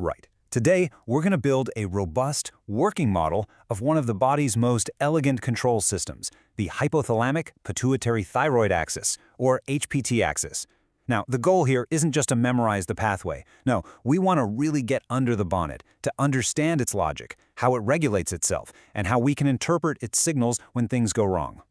Right. Today, we're going to build a robust, working model of one of the body's most elegant control systems, the hypothalamic pituitary thyroid axis, or HPT axis. Now, the goal here isn't just to memorize the pathway. No, we want to really get under the bonnet, to understand its logic, how it regulates itself, and how we can interpret its signals when things go wrong.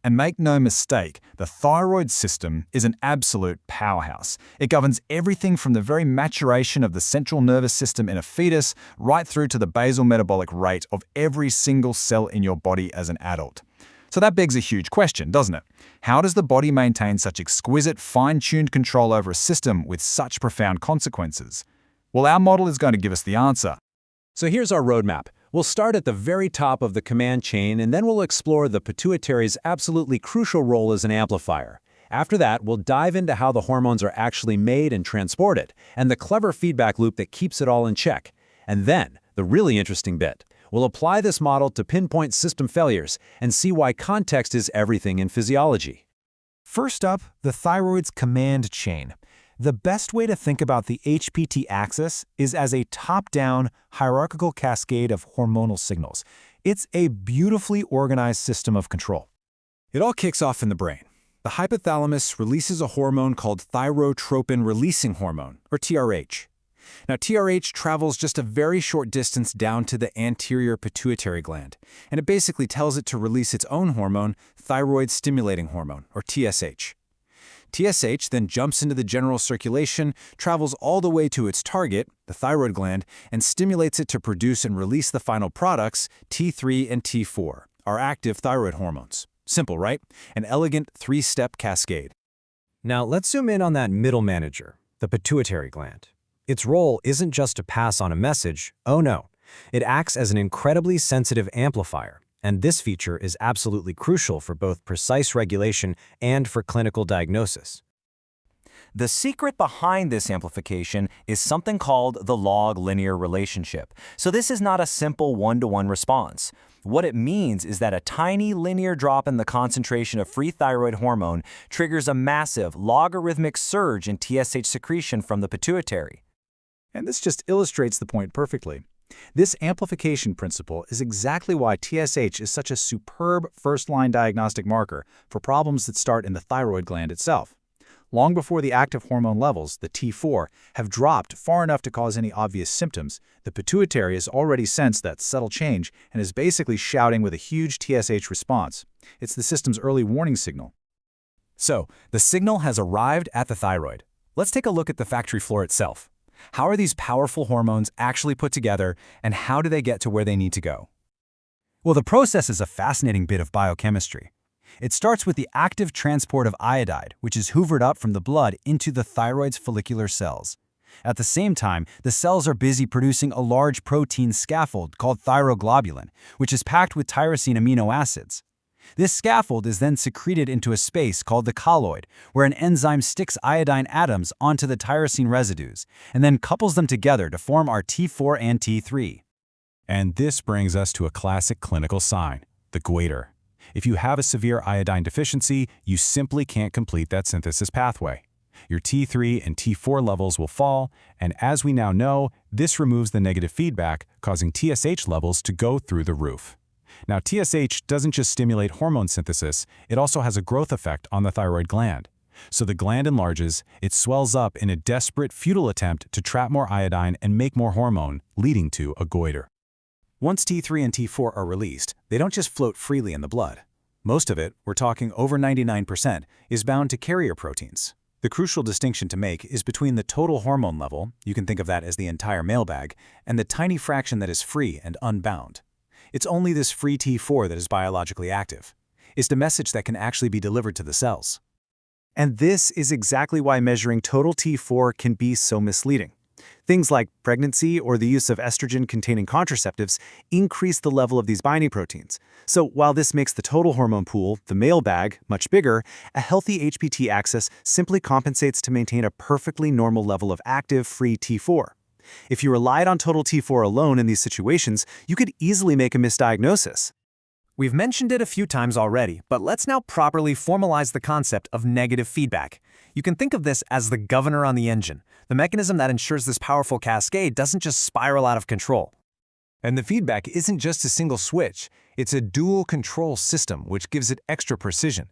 And make no mistake, the thyroid system is an absolute powerhouse. It governs everything from the very maturation of the central nervous system in a fetus right through to the basal metabolic rate of every single cell in your body as an adult. So that begs a huge question, doesn't it? How does the body maintain such exquisite, fine-tuned control over a system with such profound consequences? Well, our model is going to give us the answer. So here's our roadmap. We'll start at the very top of the command chain, and then we'll explore the pituitary's absolutely crucial role as an amplifier. After that, we'll dive into how the hormones are actually made and transported, and the clever feedback loop that keeps it all in check. And then, the really interesting bit, we'll apply this model to pinpoint system failures and see why context is everything in physiology. First up, the thyroid's command chain. The best way to think about the HPT axis is as a top-down, hierarchical cascade of hormonal signals. It's a beautifully organized system of control. It all kicks off in the brain. The hypothalamus releases a hormone called thyrotropin-releasing hormone, or TRH. Now, TRH travels just a very short distance down to the anterior pituitary gland, and it basically tells it to release its own hormone, thyroid-stimulating hormone, or TSH. TSH then jumps into the general circulation, travels all the way to its target, the thyroid gland, and stimulates it to produce and release the final products, T3 and T4, our active thyroid hormones. Simple, right? An elegant three-step cascade. Now let's zoom in on that middle manager, the pituitary gland. Its role isn't just to pass on a message, oh no. It acts as an incredibly sensitive amplifier. And this feature is absolutely crucial for both precise regulation and for clinical diagnosis. The secret behind this amplification is something called the log linear relationship. So this is not a simple one-to-one response. What it means is that a tiny linear drop in the concentration of free thyroid hormone triggers a massive logarithmic surge in TSH secretion from the pituitary. And this just illustrates the point perfectly. This amplification principle is exactly why TSH is such a superb first-line diagnostic marker for problems that start in the thyroid gland itself. Long before the active hormone levels, the T4, have dropped far enough to cause any obvious symptoms, the pituitary has already sensed that subtle change and is basically shouting with a huge TSH response. It's the system's early warning signal. So, the signal has arrived at the thyroid. Let's take a look at the factory floor itself. How are these powerful hormones actually put together, and how do they get to where they need to go? Well, the process is a fascinating bit of biochemistry. It starts with the active transport of iodide, which is hoovered up from the blood into the thyroid's follicular cells. At the same time, the cells are busy producing a large protein scaffold called thyroglobulin, which is packed with tyrosine amino acids. This scaffold is then secreted into a space called the colloid, where an enzyme sticks iodine atoms onto the tyrosine residues and then couples them together to form our T4 and T3. And this brings us to a classic clinical sign, the goiter. If you have a severe iodine deficiency, you simply can't complete that synthesis pathway. Your T3 and T4 levels will fall, and as we now know, this removes the negative feedback, causing TSH levels to go through the roof. Now, TSH doesn't just stimulate hormone synthesis, it also has a growth effect on the thyroid gland. So the gland enlarges, it swells up in a desperate, futile attempt to trap more iodine and make more hormone, leading to a goiter. Once T3 and T4 are released, they don't just float freely in the blood. Most of it, we're talking over 99%, is bound to carrier proteins. The crucial distinction to make is between the total hormone level, you can think of that as the entire mailbag, and the tiny fraction that is free and unbound. It's only this free T4 that is biologically active. It's the message that can actually be delivered to the cells. And this is exactly why measuring total T4 can be so misleading. Things like pregnancy or the use of estrogen-containing contraceptives increase the level of these binding proteins. So while this makes the total hormone pool, the mailbag, much bigger, a healthy HPT axis simply compensates to maintain a perfectly normal level of active, free T4. If you relied on total T4 alone in these situations, you could easily make a misdiagnosis. We've mentioned it a few times already, but let's now properly formalize the concept of negative feedback. You can think of this as the governor on the engine, the mechanism that ensures this powerful cascade doesn't just spiral out of control. And the feedback isn't just a single switch, it's a dual control system which gives it extra precision.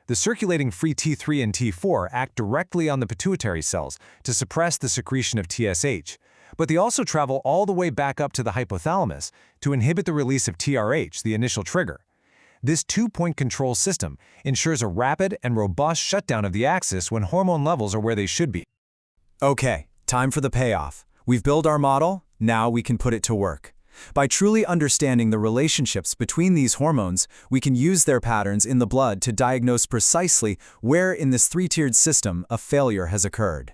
The circulating free T3 and T4 act directly on the pituitary cells to suppress the secretion of TSH, but they also travel all the way back up to the hypothalamus to inhibit the release of TRH, the initial trigger. This two-point control system ensures a rapid and robust shutdown of the axis when hormone levels are where they should be. Okay, time for the payoff. We've built our model, now we can put it to work. By truly understanding the relationships between these hormones, we can use their patterns in the blood to diagnose precisely where in this three-tiered system a failure has occurred.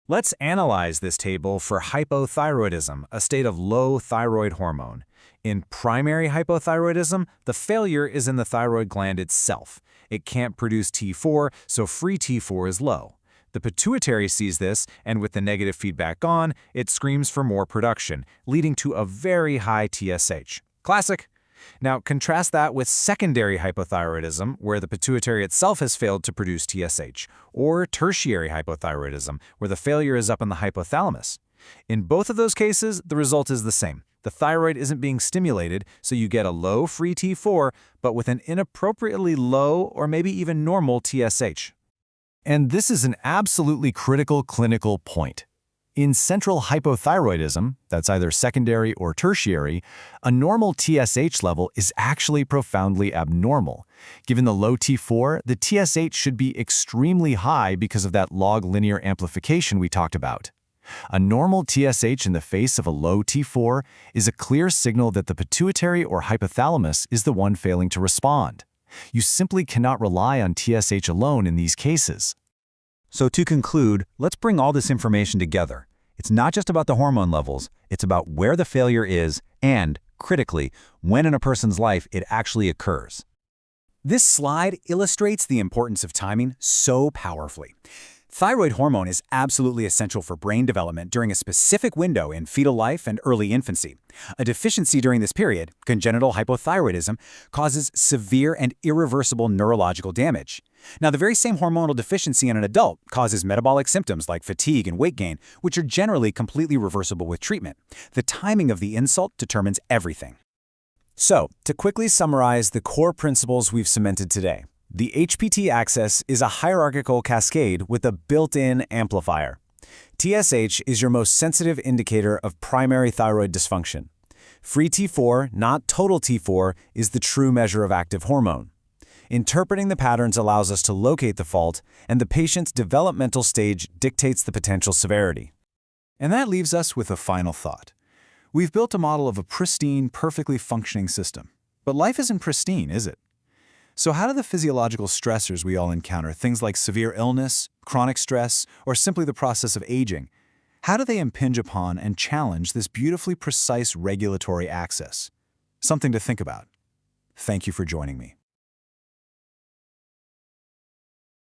Let's analyze this table for hypothyroidism, a state of low thyroid hormone. In primary hypothyroidism, the failure is in the thyroid gland itself. It can't produce T4, so free T4 is low. The pituitary sees this, and with the negative feedback on, it screams for more production, leading to a very high TSH. Classic. Now, contrast that with secondary hypothyroidism, where the pituitary itself has failed to produce TSH, or tertiary hypothyroidism, where the failure is up in the hypothalamus. In both of those cases, the result is the same. The thyroid isn't being stimulated, so you get a low free T4, but with an inappropriately low or maybe even normal TSH. And this is an absolutely critical clinical point. In central hypothyroidism, that's either secondary or tertiary, a normal TSH level is actually profoundly abnormal. Given the low T4, the TSH should be extremely high because of that log linear amplification we talked about. A normal TSH in the face of a low T4 is a clear signal that the pituitary or hypothalamus is the one failing to respond. You simply cannot rely on TSH alone in these cases. So to conclude, let's bring all this information together. It's not just about the hormone levels, it's about where the failure is and, critically, when in a person's life it actually occurs. This slide illustrates the importance of timing so powerfully. Thyroid hormone is absolutely essential for brain development during a specific window in fetal life and early infancy. A deficiency during this period, congenital hypothyroidism, causes severe and irreversible neurological damage. Now, the very same hormonal deficiency in an adult causes metabolic symptoms like fatigue and weight gain, which are generally completely reversible with treatment. The timing of the insult determines everything. So, to quickly summarize the core principles we've cemented today, the HPT Axis is a hierarchical cascade with a built-in amplifier. TSH is your most sensitive indicator of primary thyroid dysfunction. Free T4, not total T4, is the true measure of active hormone. Interpreting the patterns allows us to locate the fault, and the patient's developmental stage dictates the potential severity. And that leaves us with a final thought. We've built a model of a pristine, perfectly functioning system. But life isn't pristine, is it? So how do the physiological stressors we all encounter, things like severe illness, chronic stress, or simply the process of aging, how do they impinge upon and challenge this beautifully precise regulatory axis? Something to think about. Thank you for joining me.